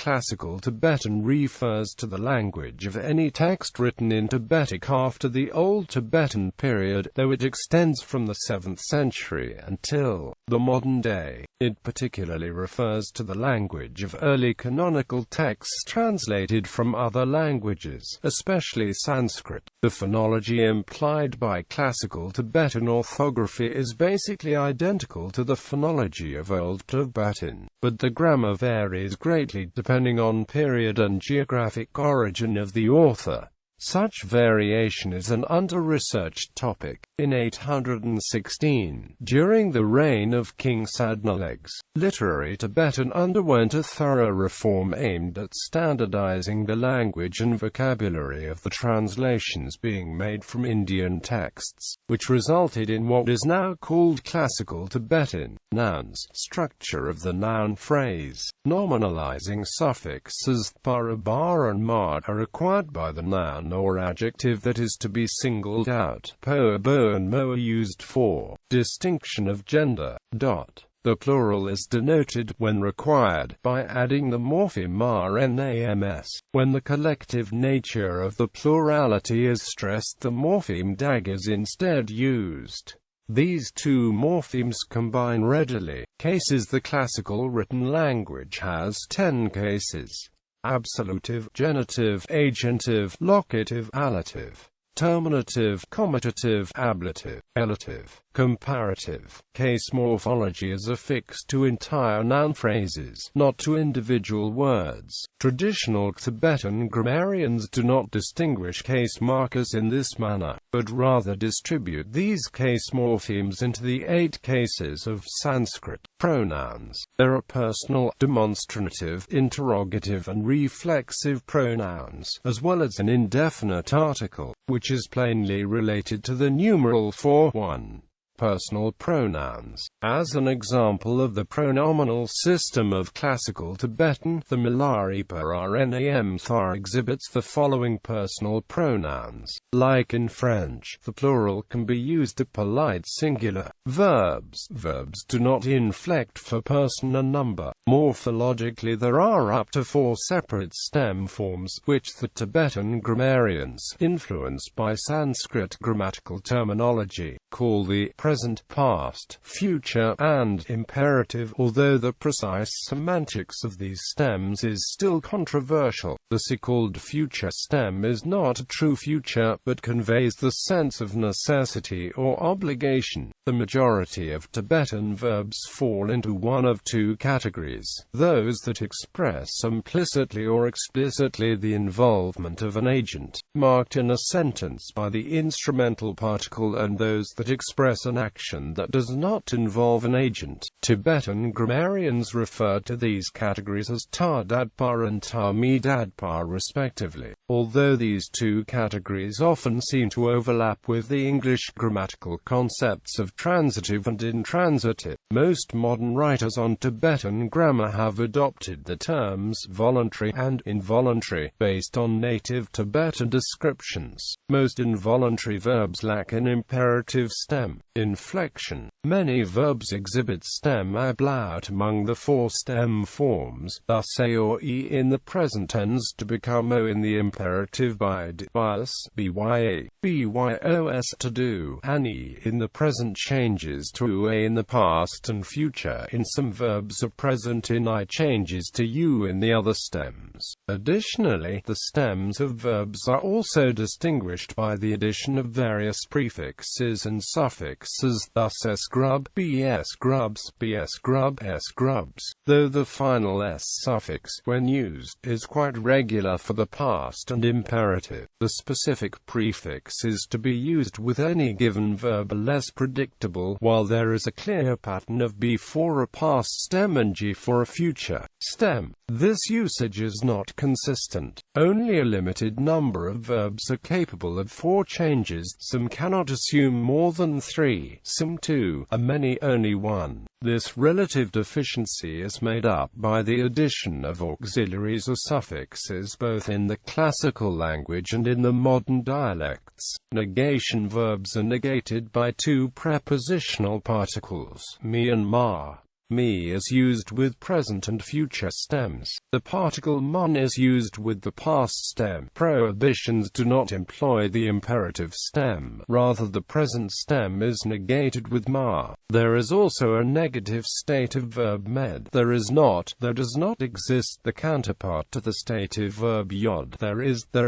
Classical Tibetan refers to the language of any text written in Tibetic after the Old Tibetan period, though it extends from the 7th century until the modern day. It particularly refers to the language of early canonical texts translated from other languages, especially Sanskrit. The phonology implied by Classical Tibetan orthography is basically identical to the phonology of Old Tibetan, but the grammar varies greatly depending on period and geographic origin of the author. Such variation is an under-researched topic. In 816, during the reign of King Sadnalegs, literary Tibetan underwent a thorough reform aimed at standardizing the language and vocabulary of the translations being made from Indian texts, which resulted in what is now called Classical Tibetan. Nouns, structure of the noun phrase, nominalizing suffixes para, bar and ma are required by the noun or adjective that is to be singled out. Po, bo and mo are used for distinction of gender. The plural is denoted, when required, by adding the morpheme rnams. When the collective nature of the plurality is stressed, the morpheme dag is instead used. These two morphemes combine readily. Cases. The classical written language has 10 cases: absolutive, genitive, agentive, locative, allative, terminative, commutative, ablative, elative, comparative. Case morphology is affixed to entire noun phrases, not to individual words. Traditional Tibetan grammarians do not distinguish case markers in this manner, but rather distribute these case morphemes into the 8 cases of Sanskrit. Pronouns. There are personal, demonstrative, interrogative and reflexive pronouns, as well as an indefinite article, which is plainly related to the numeral 4-1. Personal pronouns. As an example of the pronominal system of Classical Tibetan, the Milarepa Rnam Thar exhibits the following personal pronouns. Like in French, the plural can be used to polite singular. Verbs. Verbs do not inflect for person and number. Morphologically, there are up to 4 separate stem forms, which the Tibetan grammarians, influenced by Sanskrit grammatical terminology, call the present, past, future, and imperative, although the precise semantics of these stems is still controversial. The so-called future stem is not a true future, but conveys the sense of necessity or obligation. The majority of Tibetan verbs fall into one of 2 categories: those that express implicitly or explicitly the involvement of an agent, marked in a sentence by the instrumental particle, and those that express an action that does not involve an agent. Tibetan grammarians refer to these categories as ta dadpa and ta mi dadpa respectively, although these 2 categories often seem to overlap with the English grammatical concepts of transitive and intransitive. Most modern writers on Tibetan grammar have adopted the terms voluntary and involuntary, based on native Tibetan descriptions. Most involuntary verbs lack an imperative stem. Inflection. Many verbs exhibit stem ablaut among the 4 stem forms, thus a or e in the present tends to become o in the imperative by bias, bya, byos to do, and e in the present changes to a in the past and future. In some verbs a present in I changes to u in the other stems. Additionally, the stems of verbs are also distinguished by the addition of various prefixes and suffixes, thus s grub, bs grubs, bs grub, s grubs, though the final s suffix, when used, is quite regular for the past and imperative. The specific prefix is to be used with any given verb less predictable, while there is a clear pattern of b for a past stem and g for a future stem. This usage is not consistent. Only a limited number of verbs are capable of 4 changes. Some cannot assume more than 3, some 2, and many only 1. This relative deficiency is made up by the addition of auxiliaries or suffixes both in the classical language and in the modern dialects. Negation verbs are negated by 2 prepositional particles, mi and ma. me is used with present and future stems. The particle mon is used with the past stem. Prohibitions do not employ the imperative stem. Rather, the present stem is negated with ma. There is also a negative state of verb med. There does not exist the counterpart to the stative verb yod. There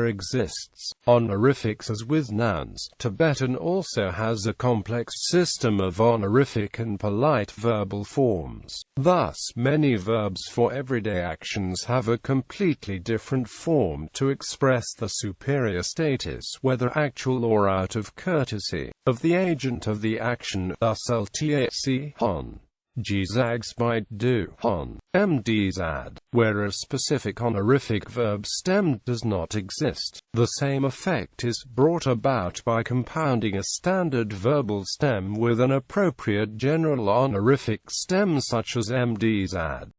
exists. Honorifics as with nouns. Tibetan also has a complex system of honorific and polite verbal forms. Thus, many verbs for everyday actions have a completely different form to express the superior status, whether actual or out of courtesy, of the agent of the action. Thus ltac hon, gzags might do hon, mdzad, where a specific honorific verb stem does not exist. The same effect is brought about by compounding a standard verbal stem with an appropriate general honorific stem such as mdzad.